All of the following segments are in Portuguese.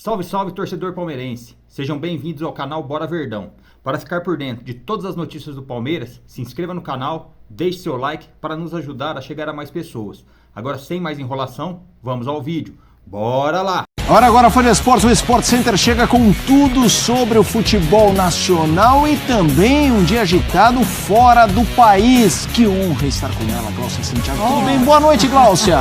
Salve, salve, torcedor palmeirense! Sejam bem-vindos ao canal Bora Verdão. Para ficar por dentro de todas as notícias do Palmeiras, se inscreva no canal, deixe seu like para nos ajudar a chegar a mais pessoas. Agora, sem mais enrolação, vamos ao vídeo. Bora lá! Agora Folha Esportes, o Sport Center chega com tudo sobre o futebol nacional e também um dia agitado fora do país. Que honra estar com ela, Gláucia Santiago. Tudo bem? Boa noite, Gláucia.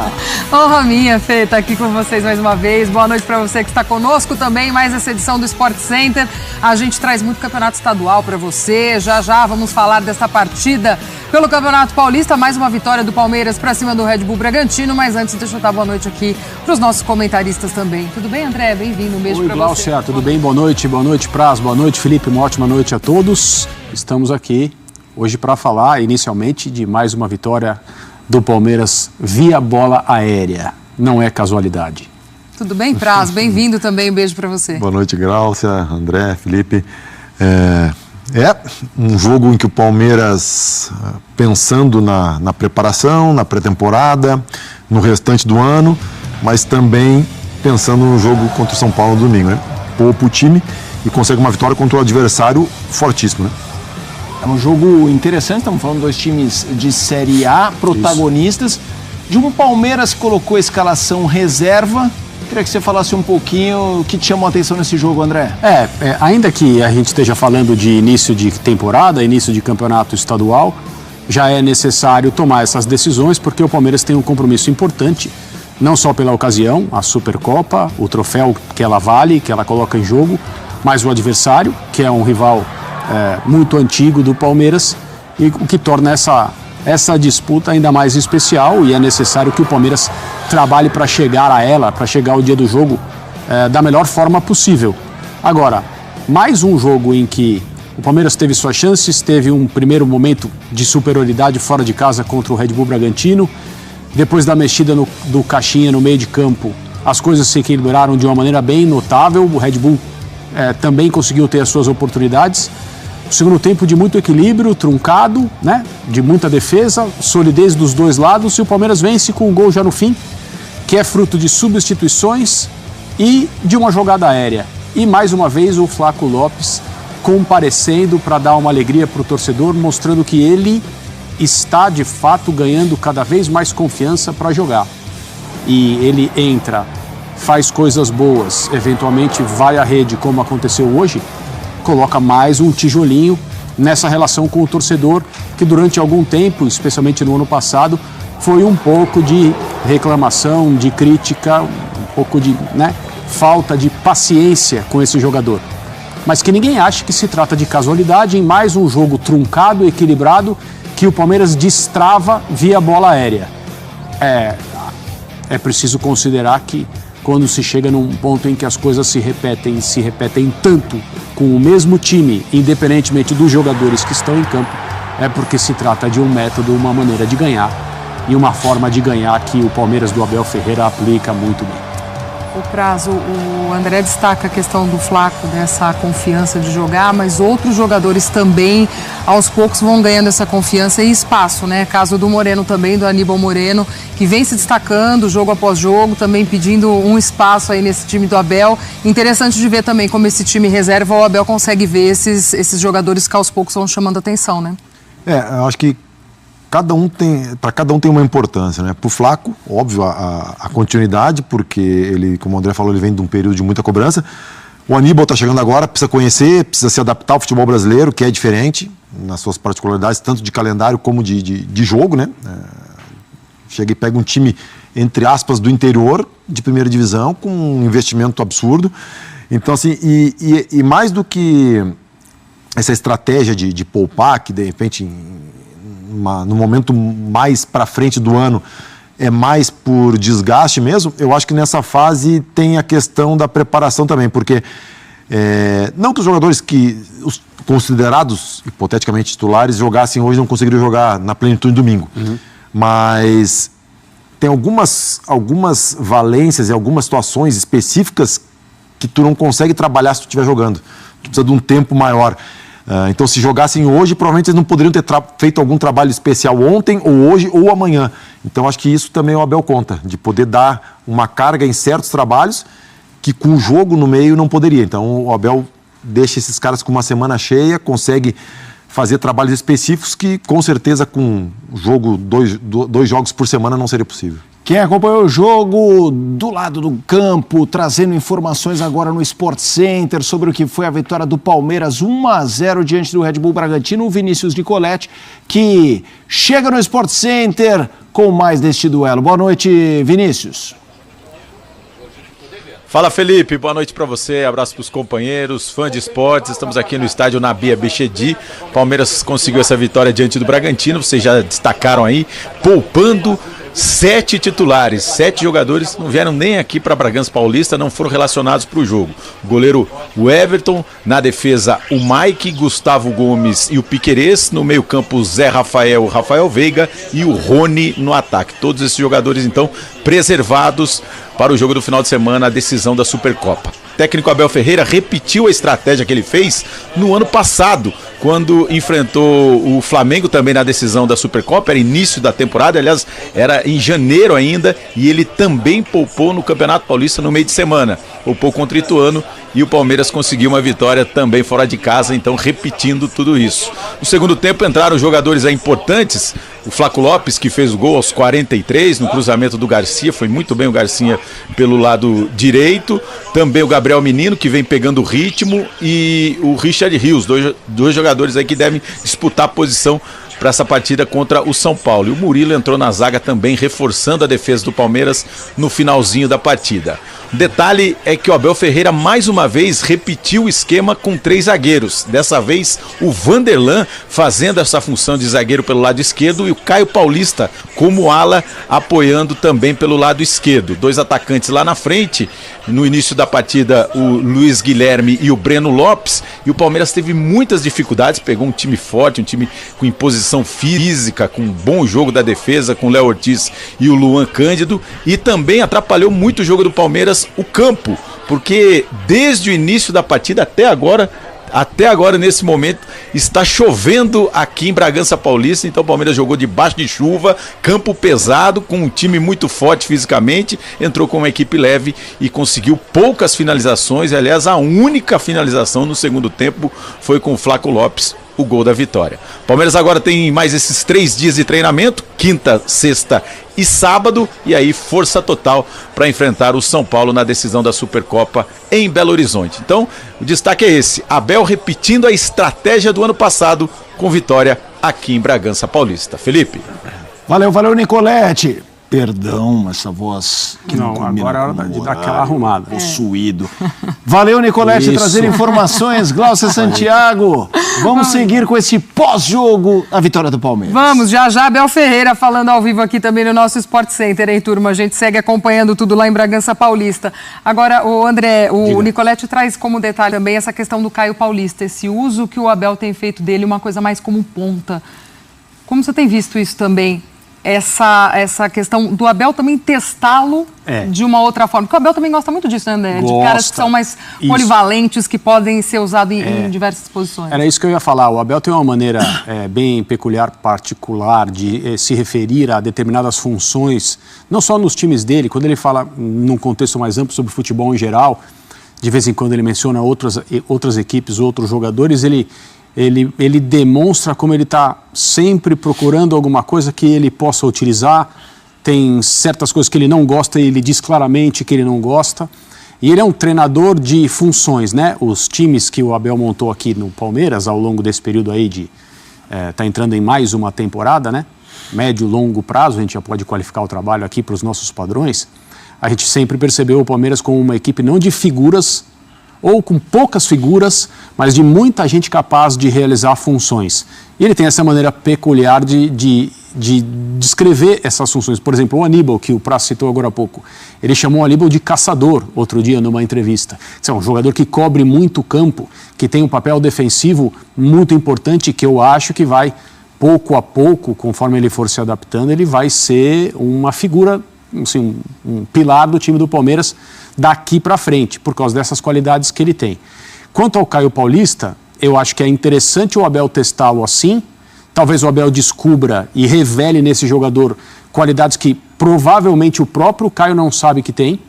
Honra minha, Fê, tá aqui com vocês mais uma vez. Boa noite para você que está conosco também, mais essa edição do Sport Center. A gente traz muito campeonato estadual para você. Já vamos falar dessa partida pelo Campeonato Paulista, mais uma vitória do Palmeiras para cima do Red Bull Bragantino, mas antes deixa eu dar boa noite aqui para os nossos comentaristas também. Tudo bem, André? Bem-vindo, um beijo para você. Oi, Gláucia, tudo bem? Boa noite, Praz, boa noite, Felipe, uma ótima noite a todos. Estamos aqui hoje para falar inicialmente de mais uma vitória do Palmeiras via bola aérea. Não é casualidade. Tudo bem, Praz? Bem-vindo também, um beijo para você. Boa noite, Gláucia, André, Felipe. É um jogo em que o Palmeiras, pensando na preparação, na pré-temporada, no restante do ano, mas também pensando no jogo contra o São Paulo no domingo, né? Poupa o time e consegue uma vitória contra um adversário fortíssimo, né? É um jogo interessante, estamos falando de dois times de Série A, protagonistas. Isso. De um Palmeiras que colocou a escalação reserva. Queria que você falasse um pouquinho o que te chamou a atenção nesse jogo, André. Ainda que a gente esteja falando de início de temporada, início de campeonato estadual, já é necessário tomar essas decisões porque o Palmeiras tem um compromisso importante, não só pela ocasião, a Supercopa, o troféu que ela vale, que ela coloca em jogo, mas o adversário, que é um rival muito antigo do Palmeiras, e o que torna essa disputa ainda mais especial, e é necessário que o Palmeiras trabalhe para chegar a ela, para chegar ao dia do jogo da melhor forma possível. Agora, mais um jogo em que o Palmeiras teve suas chances, teve um primeiro momento de superioridade fora de casa contra o Red Bull Bragantino. Depois da mexida do Caixinha no meio de campo, as coisas se equilibraram de uma maneira bem notável. O Red Bull também conseguiu ter as suas oportunidades. O segundo tempo de muito equilíbrio, truncado, né? De muita defesa, solidez dos dois lados, e o Palmeiras vence com um gol já no fim, que é fruto de substituições e de uma jogada aérea. E mais uma vez o Flaco Lopes comparecendo para dar uma alegria para o torcedor, mostrando que ele está de fato ganhando cada vez mais confiança para jogar. E ele entra, faz coisas boas, eventualmente vai à rede, como aconteceu hoje, coloca mais um tijolinho nessa relação com o torcedor, que durante algum tempo, especialmente no ano passado, foi um pouco de reclamação, de crítica, um pouco de falta de paciência com esse jogador. Mas que ninguém ache que se trata de casualidade em mais um jogo truncado, equilibrado, que o Palmeiras destrava via bola aérea. É preciso considerar que quando se chega num ponto em que as coisas se repetem tanto com o mesmo time, independentemente dos jogadores que estão em campo, é porque se trata de um método, uma maneira de ganhar e uma forma de ganhar que o Palmeiras do Abel Ferreira aplica muito bem. O André destaca a questão do Flaco, dessa confiança de jogar, mas outros jogadores também, aos poucos, vão ganhando essa confiança e espaço, né? Caso do Moreno também, do Aníbal Moreno, que vem se destacando jogo após jogo, também pedindo um espaço aí nesse time do Abel. Interessante de ver também como esse time reserva, o Abel consegue ver esses jogadores que aos poucos vão chamando atenção, né? Eu acho que para cada um tem uma importância, né? Para o Flaco, óbvio, a continuidade, porque ele, como o André falou, ele vem de um período de muita cobrança. O Aníbal está chegando agora, precisa conhecer, precisa se adaptar ao futebol brasileiro, que é diferente, nas suas particularidades, tanto de calendário como de jogo, né? Chega e pega um time, entre aspas, do interior, de primeira divisão, com um investimento absurdo. Então, assim, e mais do que essa estratégia de poupar, que de repente no momento mais para frente do ano é mais por desgaste mesmo, eu acho que nessa fase tem a questão da preparação também, porque não que os jogadores os considerados hipoteticamente titulares jogassem hoje, não conseguiriam jogar na plenitude do domingo, mas tem algumas valências e algumas situações específicas que tu não consegue trabalhar se tu estiver jogando, tu precisa de um tempo maior. Então, se jogassem hoje, provavelmente eles não poderiam ter feito algum trabalho especial ontem, ou hoje, ou amanhã. Então, acho que isso também o Abel conta, de poder dar uma carga em certos trabalhos que com o jogo no meio não poderia. Então o Abel deixa esses caras com uma semana cheia, consegue fazer trabalhos específicos que com certeza com jogo, dois jogos por semana não seria possível. Quem acompanhou o jogo do lado do campo, trazendo informações agora no Sport Center sobre o que foi a vitória do Palmeiras 1-0 diante do Red Bull Bragantino, o Vinícius Nicoletti, que chega no Sport Center com mais deste duelo. Boa noite, Vinícius. Fala, Felipe, boa noite para você, abraço para os companheiros, fã de esportes, estamos aqui no estádio Nabi Abichedi. Palmeiras conseguiu essa vitória diante do Bragantino, vocês já destacaram aí, poupando 7 titulares, 7 jogadores não vieram nem aqui para Bragança Paulista, não foram relacionados para o jogo. O goleiro o Everton, na defesa o Mike, Gustavo Gomes e o Piquerez, no meio campo Zé Rafael, Rafael Veiga e o Rony no ataque. Todos esses jogadores então preservados para o jogo do final de semana, a decisão da Supercopa. O técnico Abel Ferreira repetiu a estratégia que ele fez no ano passado, quando enfrentou o Flamengo também na decisão da Supercopa, era início da temporada, aliás, era em janeiro ainda, e ele também poupou no Campeonato Paulista no meio de semana. Poupou contra o Ituano e o Palmeiras conseguiu uma vitória também fora de casa, então repetindo tudo isso. No segundo tempo entraram jogadores importantes, o Flaco Lopes, que fez o gol aos 43, no cruzamento do Garcia, foi muito bem o Garcia pelo lado direito, também o Gabriel Menino, que vem pegando o ritmo, e o Richard Rios, dois jogadores aí que devem disputar a posição para essa partida contra o São Paulo. E o Murilo entrou na zaga também, reforçando a defesa do Palmeiras no finalzinho da partida. O detalhe é que o Abel Ferreira mais uma vez repetiu o esquema com 3 zagueiros. Dessa vez o Vanderlan fazendo essa função de zagueiro pelo lado esquerdo e o Caio Paulista como ala apoiando também pelo lado esquerdo. 2 atacantes lá na frente. No início da partida o Luiz Guilherme e o Breno Lopes, e o Palmeiras teve muitas dificuldades, pegou um time forte, um time com imposição física, com um bom jogo da defesa, com o Léo Ortiz e o Luan Cândido, e também atrapalhou muito o jogo do Palmeiras o campo, porque desde o início da partida até agora nesse momento está chovendo aqui em Bragança Paulista, então o Palmeiras jogou debaixo de chuva, campo pesado, com um time muito forte fisicamente, entrou com uma equipe leve e conseguiu poucas finalizações. Aliás, a única finalização no segundo tempo foi com o Flaco Lopes, o gol da vitória. Palmeiras agora tem mais esses 3 dias de treinamento, quinta, sexta e sábado, e aí força total para enfrentar o São Paulo na decisão da Supercopa em Belo Horizonte. Então, o destaque é esse, Abel repetindo a estratégia do ano passado com vitória aqui em Bragança Paulista. Felipe. Valeu, Nicoletti. Perdão, essa voz que não combina. Agora é hora de dar aquela arrumada. Possuído. Valeu, Nicoletti, trazer informações. Glaucia Santiago, vamos seguir com esse pós-jogo, a vitória do Palmeiras. Vamos, já Abel Ferreira falando ao vivo aqui também no nosso Sport Center, hein, turma? A gente segue acompanhando tudo lá em Bragança Paulista. Agora, o André, o Nicoletti traz como detalhe também essa questão do Caio Paulista, esse uso que o Abel tem feito dele, uma coisa mais como ponta. Como você tem visto isso também? Essa questão do Abel também testá-lo de uma outra forma. Porque o Abel também gosta muito disso, né, André? De caras que são mais polivalentes, que podem ser usados em diversas posições. Era isso que eu ia falar. O Abel tem uma maneira bem peculiar, particular, de se referir a determinadas funções, não só nos times dele, quando ele fala num contexto mais amplo sobre futebol em geral, de vez em quando ele menciona outras equipes, outros jogadores, ele demonstra como ele está sempre procurando alguma coisa que ele possa utilizar. Tem certas coisas que ele não gosta e ele diz claramente que ele não gosta. E ele é um treinador de funções, né? Os times que o Abel montou aqui no Palmeiras ao longo desse período aí tá entrando em mais uma temporada, né? Médio, longo prazo, a gente já pode qualificar o trabalho aqui para os nossos padrões. A gente sempre percebeu o Palmeiras como uma equipe não de figuras, ou com poucas figuras, mas de muita gente capaz de realizar funções. E ele tem essa maneira peculiar de descrever essas funções. Por exemplo, o Aníbal, que o Praça citou agora há pouco, ele chamou o Aníbal de caçador outro dia numa entrevista. É um jogador que cobre muito o campo, que tem um papel defensivo muito importante, que eu acho que vai, pouco a pouco, conforme ele for se adaptando, ele vai ser uma figura, assim, um pilar do time do Palmeiras daqui para frente, por causa dessas qualidades que ele tem. Quanto ao Caio Paulista, eu acho que é interessante o Abel testá-lo assim. Talvez o Abel descubra e revele nesse jogador qualidades que provavelmente o próprio Caio não sabe que tem.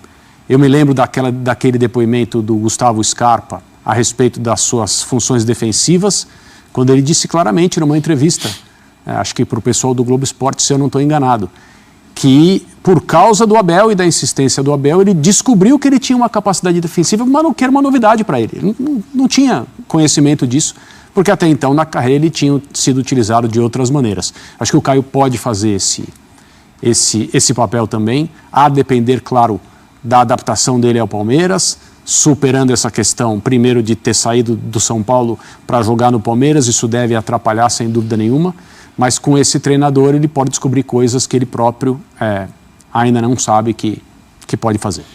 Eu me lembro daquele depoimento do Gustavo Scarpa a respeito das suas funções defensivas, quando ele disse claramente numa entrevista, acho que para o pessoal do Globo Esporte, se eu não estou enganado, que por causa do Abel e da insistência do Abel, ele descobriu que ele tinha uma capacidade defensiva, mas não era uma novidade para ele. Não tinha conhecimento disso, porque até então na carreira ele tinha sido utilizado de outras maneiras. Acho que o Caio pode fazer esse papel também, a depender, claro, da adaptação dele ao Palmeiras, superando essa questão, primeiro, de ter saído do São Paulo para jogar no Palmeiras, isso deve atrapalhar sem dúvida nenhuma, mas com esse treinador ele pode descobrir coisas que ele próprio ainda não sabe que pode fazer.